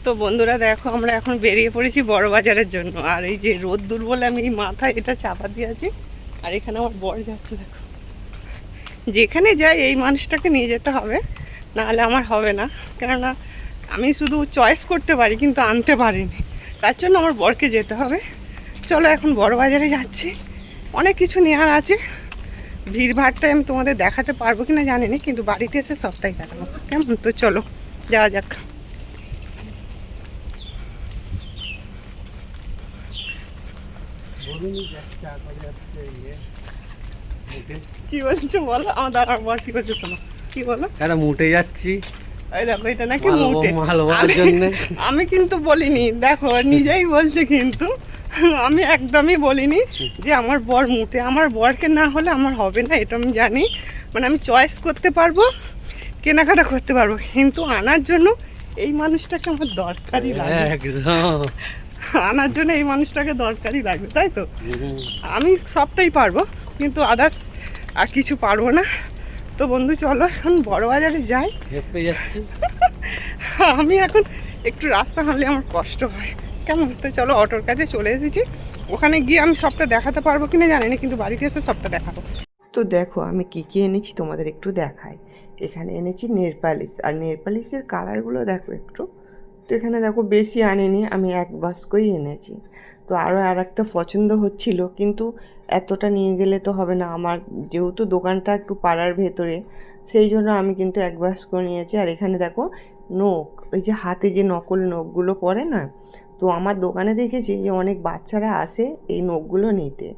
তো বন্ধুরা দেখো, আমরা এখন বেরিয়ে পড়েছি বড় বাজারের জন্য। আর এই যে রোদ্দুর বলে আমি এই মাথায় এটা চাপা দিয়েছি। আর এখানে আমার বর যাচ্ছে, দেখো। যেখানে যাই এই মানুষটাকে নিয়ে যেতে হবে, নাহলে আমার হবে না। কেননা আমি শুধু চয়েস করতে পারি কিন্তু আনতে পারিনি, তার জন্য আমার বরকে যেতে হবে। চলো এখন বড় বাজারে যাচ্ছি, অনেক কিছু নেওয়ার আছে। ভিড়ভাড়টাই আমি তোমাদের দেখাতে পারবো কিনা জানি না, কিন্তু বাড়িতে এসে সবটাই দেখাবো, কেমন? তো চলো যাওয়া যাক। কি বলছো বলো? আমার দাঁড়ার বর কি বলছে শোনো। কি বলো? এটা মুটে যাচ্ছি। এই দেখো, এটা নাকি মুটে। আমি কিন্তু বলিনি, দেখো নিজেই বলছে কিন্তু। আমি একদমই বলিনি যে আমার বর মুটে। আমার বরকে না হলে আমার হবে না, এটা আমি জানি। মানে আমি চয়েস করতে পারবো, কেনাকাটা করতে পারবো, কিন্তু আনার জন্য এই মানুষটাকে আমার দরকারই লাগে। একদম আনার জন্য এই মানুষটাকে দরকারই লাগবে, তাই তো? আমি সবটাই পারবো, কিন্তু আদার্স আর কিছু পারবো না। তো বন্ধু চলো এখন বড় বাজারে যাই। হেঁপে যাচ্ছি। আমি এখন একটু রাস্তা হাঁটলে আমার কষ্ট হয়, কেমন? তো চলো, অটোর কাছে চলে এসেছি। ওখানে গিয়ে আমি সবটা দেখাতে পারবো কিনা জানি না, কিন্তু বাড়িতে এসে সবটা দেখাবো। তো দেখো আমি কী কী এনেছি তোমাদের একটু দেখাই। এখানে এনেছি নেল পালিশ, আর নেল পালিশের কালারগুলো দেখো একটু। তো এখানে দেখো বেশি আনিনি, আমি এক বাস্কই এনেছি। তো আরও আর একটা পছন্দ হচ্ছিল, কিন্তু এতটা নিয়ে গেলে তো হবে না। আমার যেহেতু দোকানটা একটু পাড়ার ভেতরে, সেই জন্য আমি কিন্তু এক বাস্ক নিয়েছি। আর এখানে দেখো নখ, ওই যে হাতে যে নকল নখগুলো পরে না, তো আমার দোকানে দেখেছি যে অনেক বাচ্চারা আসে এই নখগুলো নিতে।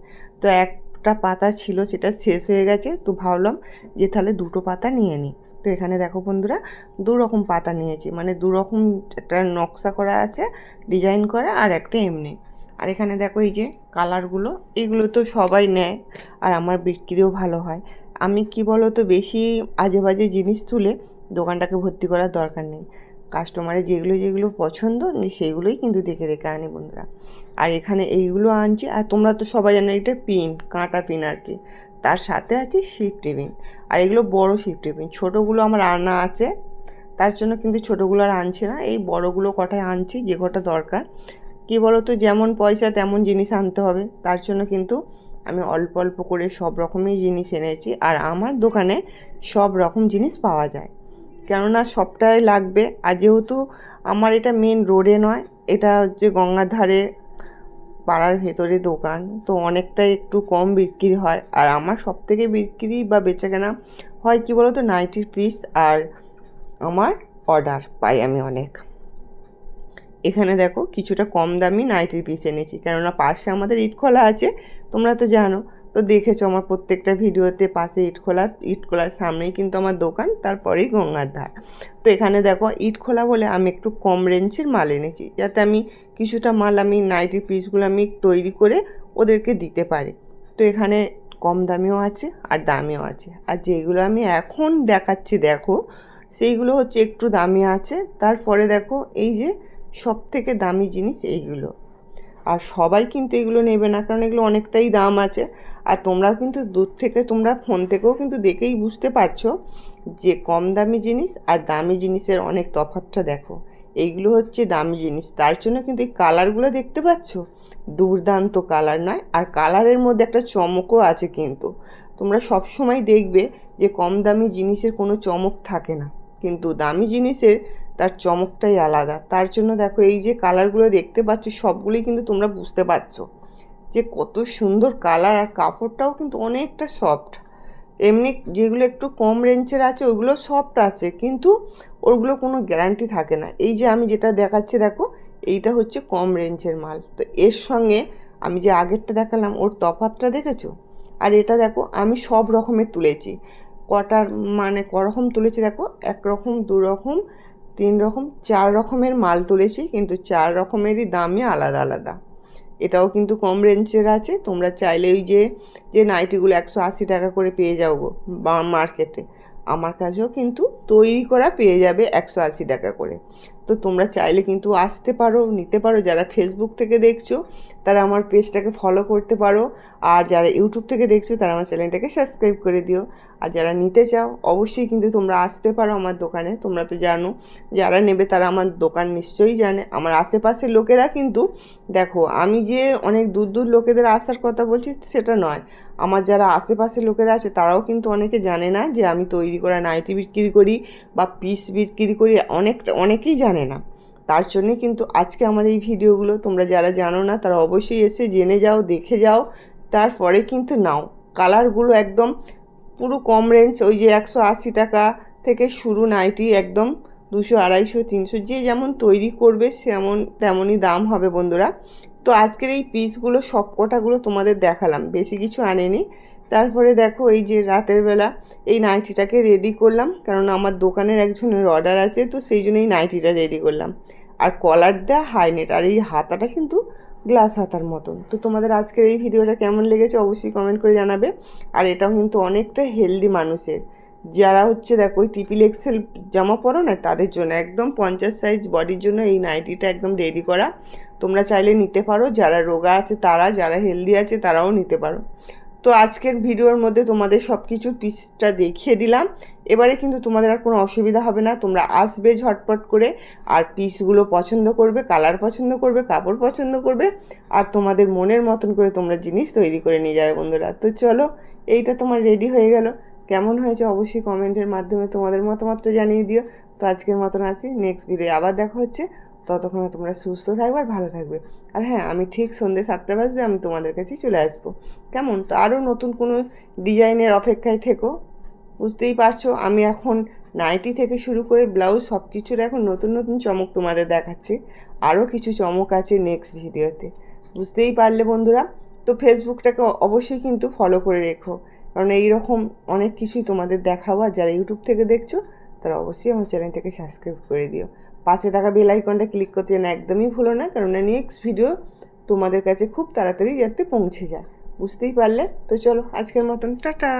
তো একটা পাতা ছিল, সেটা শেষ হয়ে গেছে, তো ভাবলাম যে তাহলে দুটো পাতা নিয়ে নিই। তো এখানে দেখো বন্ধুরা, দু রকম পাতা নিয়েছি, মানে দু রকম, একটা নকশা করা আছে, ডিজাইন করা, আর একটা এমনি। আর এখানে দেখো এই যে কালারগুলো, এগুলো তো সবাই নেয়, আর আমার বিক্রিও ভালো হয়। আমি কি বলো তো, বেশি আজে বাজে জিনিস তুলে দোকানটাকে ভর্তি করার দরকার নেই। কাস্টমারের যেগুলো যেগুলো পছন্দ আমি সেইগুলোই কিন্তু দেখে দেখে আনি বন্ধুরা। আর এখানে এইগুলো আনছি। আর তোমরা তো সবাই জানো এটা পিন, কাঁটা পিন আর কি। তার সাথে আছে সিফটি পিন, আর এগুলো বড় সিফটি পিন। ছোটোগুলো আমার আনা আছে, তার জন্য কিন্তু ছোটোগুলো আর আনছি না, এই বড়গুলো কটায় আনছি, যে কটা দরকার। কী বলো তো, যেমন পয়সা তেমন জিনিস আনতে হবে, তার জন্য কিন্তু আমি অল্প অল্প করে সব রকমই জিনিস এনেছি। আর আমার দোকানে সব রকম জিনিস পাওয়া যায়, কেননা সবটাই লাগবে। আর যেহেতু আমার এটা মেন রোডে নয়, এটা হচ্ছে গঙ্গার ধারে পাড়ার ভেতরে দোকান, তো অনেকটাই একটু কম বিক্রি হয়। আর আমার সব থেকে বিক্রি বা বেচাকেনা হয় কী বলো তো, নাইটির পিস। আর আমার অর্ডার পাই আমি অনেক। এখানে দেখো কিছুটা কম দামি নাইটির পিস এনেছি, কেননা পাশে আমাদের ইটখোলা আছে, তোমরা তো জানো। তো দেখেছো আমার প্রত্যেকটা ভিডিওতে, পাশে ইটখোলার সামনেই কিন্তু আমার দোকান, তারপরেই গঙ্গার ধার। তো এখানে দেখো ইটখোলা বলে আমি একটু কম রেঞ্জের মাল এনেছি, যাতে আমি কিছুটা মাল আমি নাইটির পিসগুলো আমি তৈরি করে ওদেরকে দিতে পারি। তো এখানে কম দামিও আছে আর দামিও আছে। আর যেগুলো আমি এখন দেখাচ্ছি দেখো, সেইগুলো হচ্ছে একটু দামি আছে। তারপরে দেখো এই যে সব থেকে দামি জিনিস এইগুলো। আর সবাই কিন্তু এগুলো নেবে না, কারণ এগুলো অনেকটাই দাম আছে। আর তোমরাও কিন্তু দূর থেকে, তোমরা ফোন থেকেও কিন্তু দেখেই বুঝতে পারছো যে কম দামি জিনিস আর দামি জিনিসের অনেক তফাৎটা দেখো। এইগুলো হচ্ছে দামি জিনিস, তার জন্য কিন্তু এই কালারগুলো দেখতে পাচ্ছ, দুর্দান্ত কালার নয়? আর কালারের মধ্যে একটা চমকও আছে কিন্তু। তোমরা সব সময় দেখবে যে কম দামি জিনিসের কোনো চমক থাকে না, কিন্তু দামি জিনিসের তার চমকটাই আলাদা। তার জন্য দেখো এই যে কালারগুলো দেখতে পাচ্ছ, সবগুলোই কিন্তু তোমরা বুঝতে পারছো যে কত সুন্দর কালার। আর কাপড়টাও কিন্তু অনেকটা সফট। এমনি যেগুলো একটু কম রেঞ্জের আছে ওগুলো সফট আছে, কিন্তু ওগুলো কোনো গ্যারান্টি থাকে না। এই যে আমি যেটা দেখাচ্ছি দেখো, এইটা হচ্ছে কম রেঞ্জের মাল। তো এর সঙ্গে আমি যে আগেরটা দেখালাম, ওর তফাৎটা দেখেছো? আর এটা দেখো আমি সব রকমের তুলেছি। কটার মানে করকম তুলেছি দেখো, এক রকম, দু রকম, তিন রকম, চার রকমের মাল তুলেছি, কিন্তু চার রকমেরই দামই আলাদা আলাদা। এটাও কিন্তু কম রেঞ্জের আছে। তোমরা চাইলে ওই যে নাইটিগুলো 180 টাকা করে পেয়ে যাও গো মার্কেটে, আমার কাছেও কিন্তু তৈরি করা পেয়ে যাবে 180 টাকা করে। তো তোমরা চাইলে কিন্তু আসতে পারো, নিতে পারো। যারা ফেসবুক থেকে দেখছো তারা আমার পেজটাকে ফলো করতে পারো, আর যারা ইউটিউব থেকে দেখছো তারা আমার চ্যানেলটাকে সাবস্ক্রাইব করে দিও। আর যারা নিতে চাও অবশ্যই কিন্তু তোমরা আসতে পারো আমার দোকানে। তোমরা তো জানো, যারা নেবে তারা আমার দোকান নিশ্চয়ই জানে। আমার আশেপাশের লোকেরা কিন্তু, দেখো আমি যে অনেক দূর দূর লোকেদের আসার কথা বলছি সেটা নয়, আমার যারা আশেপাশের লোকেরা আছে তারাও কিন্তু অনেকে জানে না যে আমি তৈরি করা নাইটি বিক্রি করি বা পিস বিক্রি করি, অনেকেই জানে না। তার জন্যে কিন্তু আজকে আমার এই ভিডিওগুলো। তোমরা যারা জানো না তারা অবশ্যই এসে জেনে যাও, দেখে যাও, তারপরে কিন্তু নাও। কালারগুলো একদম পুরো কম রেঞ্জ, ওই যে 180 টাকা থেকে শুরু নাইটি, একদম 200, 250, 300 যে যেমন তৈরি করবে তেমনই দাম হবে বন্ধুরা। তো আজকের এই পিসগুলো সব কটাগুলো তোমাদের দেখালাম, বেশি কিছু আনিনি। তারপরে দেখো এই যে রাতের বেলা এই নাইটিটাকে রেডি করলাম, কারণ আমার দোকানের একজনের অর্ডার আছে, তো সেই জন্য এই নাইটিটা রেডি করলাম। আর কলার দেওয়া হাইনেট, আর এই হাতাটা কিন্তু গ্লাস হাতার মতন। তো তোমাদের আজকের এই ভিডিওটা কেমন লেগেছে অবশ্যই কমেন্ট করে জানাবে। আর এটাও কিন্তু অনেকটা হেলদি মানুষের, যারা হচ্ছে দেখো ওই ট্রিপল এক্সেল জামা পরো না তাদের জন্য, একদম 50 সাইজ বডির জন্য এই নাইটিটা একদম রেডি করা। তোমরা চাইলে নিতে পারো, যারা রোগা আছে তারা, যারা হেলদি আছে তারাও নিতে পারো। তো আজকের ভিডিওর মধ্যে তোমাদের সব কিছুর পিসটা দেখিয়ে দিলাম। এবারে কিন্তু তোমাদের আর কোনো অসুবিধা হবে না, তোমরা আসবে ঝটপট করে, আর পিসগুলো পছন্দ করবে, কালার পছন্দ করবে, কাপড় পছন্দ করবে, আর তোমাদের মনের মতন করে তোমরা জিনিস তৈরি করে নিয়ে যাবে বন্ধুরা। তো চলো, এইটা তোমার রেডি হয়ে গেল। কেমন হয়েছে অবশ্যই কমেন্টের মাধ্যমে তোমাদের মতামতটা জানিয়ে দিও। তো আজকের মতন আসি, নেক্সট ভিডিও আবার দেখা হচ্ছে। ততক্ষণে তোমরা সুস্থ থাকবে আর ভালো থাকবে। আর হ্যাঁ, আমি ঠিক সন্ধ্যে 7টা বাজলে আমি তোমাদের কাছে চলে আসবো। কেমন? তো আরও নতুন কোনো ডিজাইনের অপেক্ষায় থেকো। বুঝতেই পারছো আমি এখন নাইটি থেকে শুরু করে ব্লাউজ সব কিছুর এখন নতুন নতুন চমক তোমাদের দেখাচ্ছি। আরও কিছু চমক আছে নেক্সট ভিডিওতে, বুঝতেই পারলে বন্ধুরা। তো ফেসবুকটাকে অবশ্যই কিন্তু ফলো করে রেখো, কারণ এইরকম অনেক কিছুই তোমাদের দেখাবো। আর যারা ইউটিউব থেকে দেখছো তারা অবশ্যই আমার চ্যানেলটাকে সাবস্ক্রাইব করে দিও। পাশে থাকা বেল আইকনটা ক্লিক করতে যেন একদমই ভুলো না, কারণ নেক্সট ভিডিও তোমাদের কাছে খুব তাড়াতাড়ি যাতে পৌঁছে যায়। বুঝতেই পারলে? তো চলো আজকের মতন টাটা।